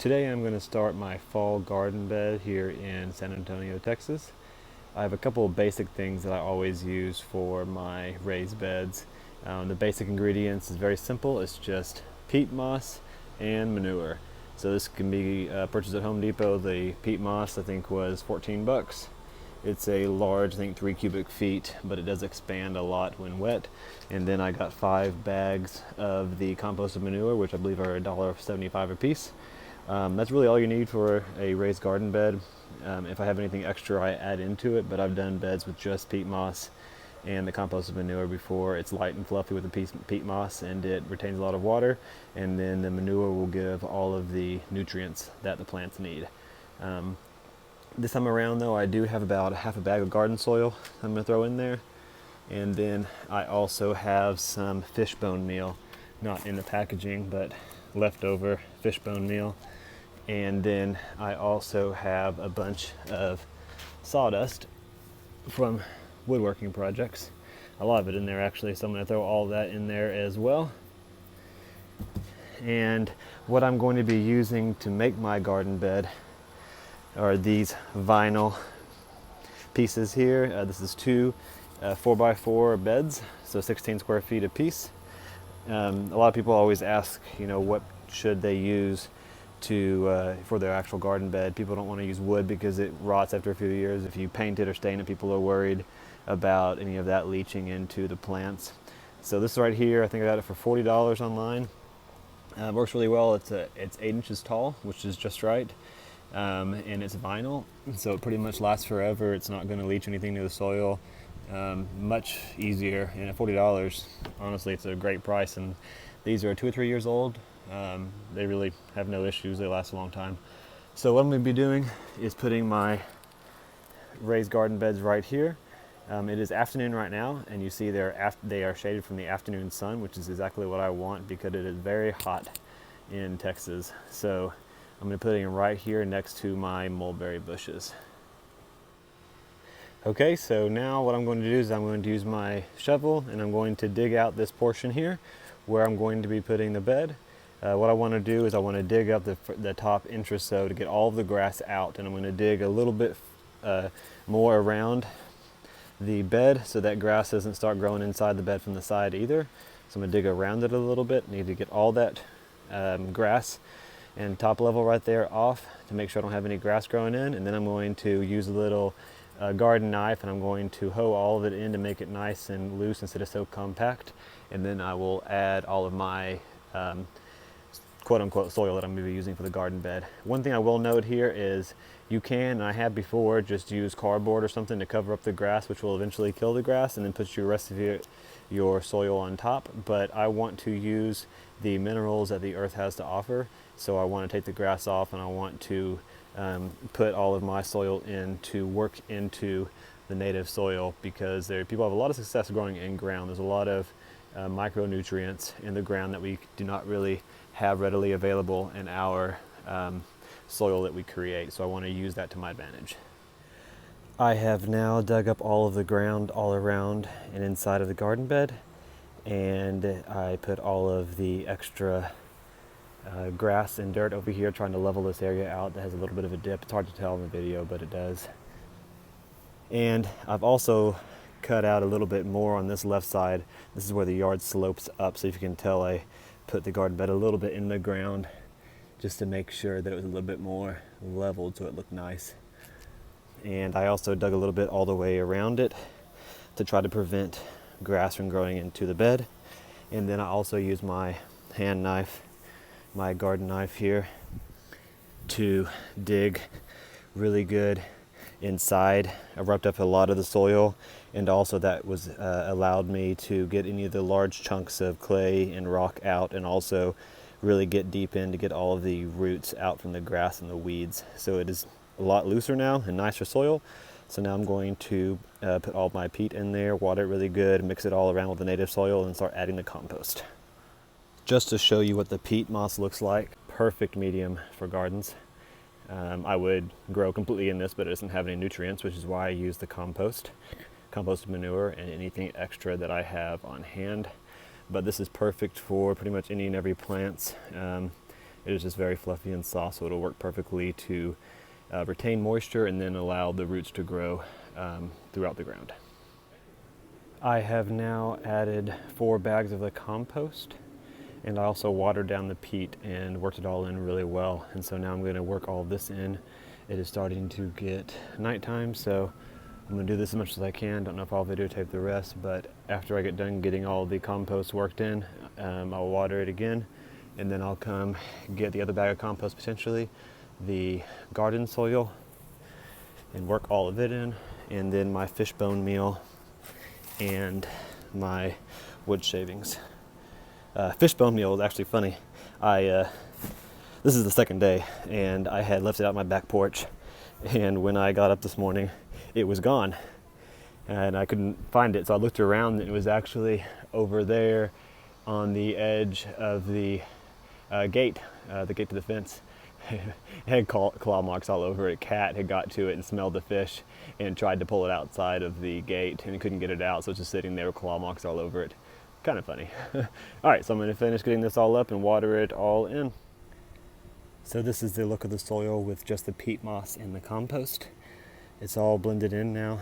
Today I'm going to start my fall garden bed here in San Antonio, Texas. I have a couple of basic things that I always use for my raised beds. The basic ingredients is very simple. It's just peat moss and manure. So this can be purchased at Home Depot. The peat moss I think was 14 bucks. It's a large, I think 3 cubic feet, but it does expand a lot when wet. And then I got 5 bags of the composted manure, which I believe are $1.75 a piece. That's really all you need for a raised garden bed. If I have anything extra, I add into it, but I've done beds with just peat moss and the composted manure before. It's light and fluffy with the peat moss, and it retains a lot of water, and then the manure will give all of the nutrients that the plants need. This time around though, I do have about half a bag of garden soil I'm going to throw in there, and then I also have some fishbone meal, not in the packaging but leftover fishbone meal. And then I also have a bunch of sawdust from woodworking projects, a lot of it in there actually, so I'm going to throw all that in there as well. And what I'm going to be using to make my garden bed are these vinyl pieces here. This is 2 4x4 beds, so 16 square feet a piece. A lot of people always ask, what should they use for their actual garden bed. People don't want to use wood because it rots after a few years. If you paint it or stain it, people are worried about any of that leaching into the plants. So this right here, I think I got it for $40 online. Works really well. It's 8 inches tall, which is just right. And it's vinyl, so it pretty much lasts forever. It's not going to leach anything to the soil. Much easier, and at $40, honestly, it's a great price. And these are 2 or 3 years old. They really have no issues. They last a long time. So what I'm going to be doing is putting my raised garden beds right here. It is afternoon right now, and you see they are shaded from the afternoon sun, which is exactly what I want because it is very hot in Texas. So I'm going to put it right here next to my mulberry bushes. Okay, so now what I'm going to do is I'm going to use my shovel, and I'm going to dig out this portion here where I'm going to be putting the bed. What I want to do is I want to dig up the top inch or so to get all of the grass out, and I'm going to dig a little bit more around the bed so that grass doesn't start growing inside the bed from the side either. So I'm going to dig around it a little bit. Need to get all that grass and top level right there off to make sure I don't have any grass growing in. And then I'm going to use a little garden knife, and I'm going to hoe all of it in to make it nice and loose instead of so compact. And then I will add all of my quote-unquote soil that I'm going to be using for the garden bed. One thing I will note here is you can, and I have before, just use cardboard or something to cover up the grass, which will eventually kill the grass, and then put your rest of your soil on top. But I want to use the minerals that the earth has to offer, so I want to take the grass off, and I want to put all of my soil in to work into the native soil, because people have a lot of success growing in ground. There's a lot of micronutrients in the ground that we do not really have readily available in our soil that we create, so I want to use that to my advantage. I have now dug up all of the ground all around and inside of the garden bed, and I put all of the extra grass and dirt over here, trying to level this area out that has a little bit of a dip. It's hard to tell in the video, but it does. And I've also cut out a little bit more on this left side. This is where the yard slopes up, so if you can tell, I put the garden bed a little bit in the ground just to make sure that it was a little bit more leveled so it looked nice. And I also dug a little bit all the way around it to try to prevent grass from growing into the bed. And then I also used my hand knife, my garden knife here, to dig really good inside. I rubbed up a lot of the soil, and also that was allowed me to get any of the large chunks of clay and rock out, and also really get deep in to get all of the roots out from the grass and the weeds. So it is a lot looser now and nicer soil. So now I'm going to put all my peat in there, water it really good, mix it all around with the native soil, and start adding the compost. Just to show you what the peat moss looks like, perfect medium for gardens. I would grow completely in this, but it doesn't have any nutrients, which is why I use the composted manure and anything extra that I have on hand. But this is perfect for pretty much any and every plants. It is just very fluffy and soft, so it'll work perfectly to retain moisture and then allow the roots to grow throughout the ground. I have now added 4 bags of the compost, and I also watered down the peat and worked it all in really well. And so now I'm going to work all of this in. It is starting to get nighttime, so I'm going to do this as much as I can. Don't know if I'll videotape the rest, but after I get done getting all the compost worked in, I'll water it again, and then I'll come get the other bag of compost, potentially the garden soil, and work all of it in, and then my fish bone meal and my wood shavings. Fish bone meal is actually funny. This is the second day, and I had left it out my back porch, and when I got up this morning, it was gone, and I couldn't find it. So I looked around, and it was actually over there on the edge of the gate to the fence. It had claw marks all over it. A cat had got to it and smelled the fish and tried to pull it outside of the gate, and it couldn't get it out, so it's just sitting there with claw marks all over it. Kind of funny. All right, so I'm going to finish getting this all up and water it all in. So this is the look of the soil with just the peat moss and the compost. It's all blended in now.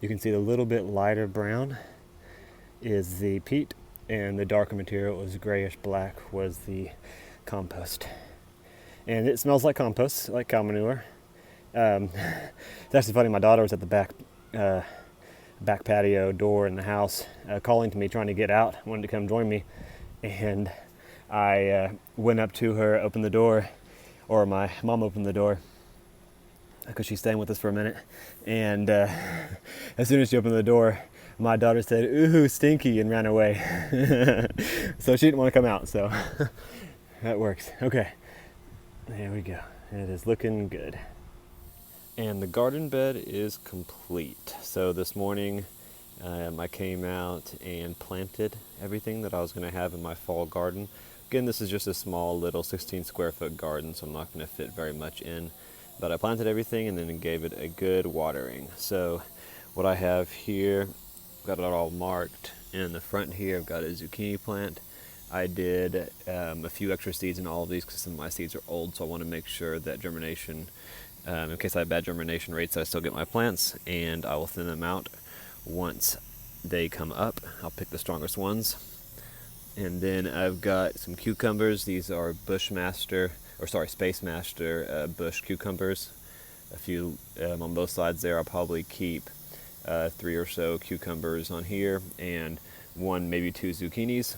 You can see the little bit lighter brown is the peat, and the darker material is grayish black was the compost. And it smells like compost, like cow manure. It's actually funny, my daughter was at the back patio door in the house calling to me, trying to get out, wanted to come join me, and I went up to her, opened the door, or my mom opened the door because she's staying with us for a minute, and as soon as she opened the door, my daughter said, "Ooh, stinky," and ran away. So she didn't want to come out, so that works. Okay, there we go. It is looking good. And the garden bed is complete. So this morning I came out and planted everything that I was going to have in my fall garden. Again, this is just a small little 16 square foot garden, so I'm not going to fit very much in. But I planted everything and then gave it a good watering. So what I have here, got it all marked. In the front here, I've got a zucchini plant. I did a few extra seeds in all of these because some of my seeds are old, so I want to make sure that germination, in case I have bad germination rates, I still get my plants, and I will thin them out once they come up. I'll pick the strongest ones. And then I've got some cucumbers. These are Space Master bush cucumbers. A few on both sides there. I'll probably keep 3 or so cucumbers on here, and 1, maybe 2 zucchinis.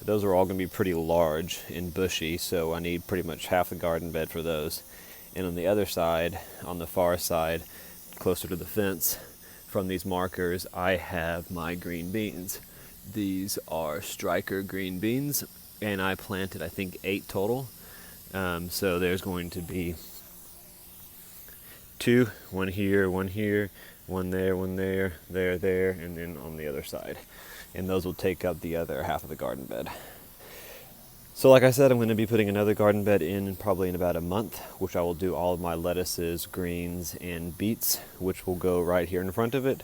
Those are all going to be pretty large and bushy, so I need pretty much half the garden bed for those. And on the other side, on the far side, closer to the fence, from these markers, I have my green beans. These are striker green beans, and I planted, I think, 8 total. So there's going to be 2, 1 here, 1 here, 1 there, 1 there, there, and then on the other side. And those will take up the other half of the garden bed. So like I said, I'm going to be putting another garden bed in probably in about a month, which I will do all of my lettuces, greens, and beets, which will go right here in front of it.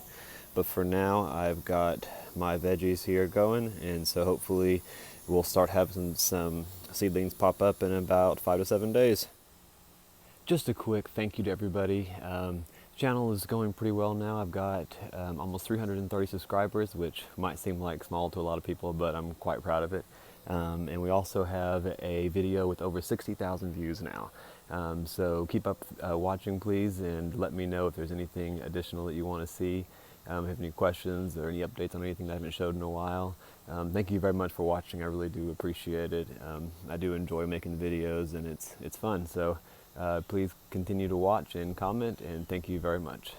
But for now, I've got my veggies here going, and so hopefully we'll start having some seedlings pop up in about 5 to 7 days. Just a quick thank you to everybody. Channel is going pretty well now. I've got almost 330 subscribers, which might seem like small to a lot of people, but I'm quite proud of it. And we also have a video with over 60,000 views now. So keep up watching, please, and let me know if there's anything additional that you want to see. Have any questions or any updates on anything that I haven't showed in a while. Thank you very much for watching. I really do appreciate it. I do enjoy making videos, and it's fun. So please continue to watch and comment, and thank you very much.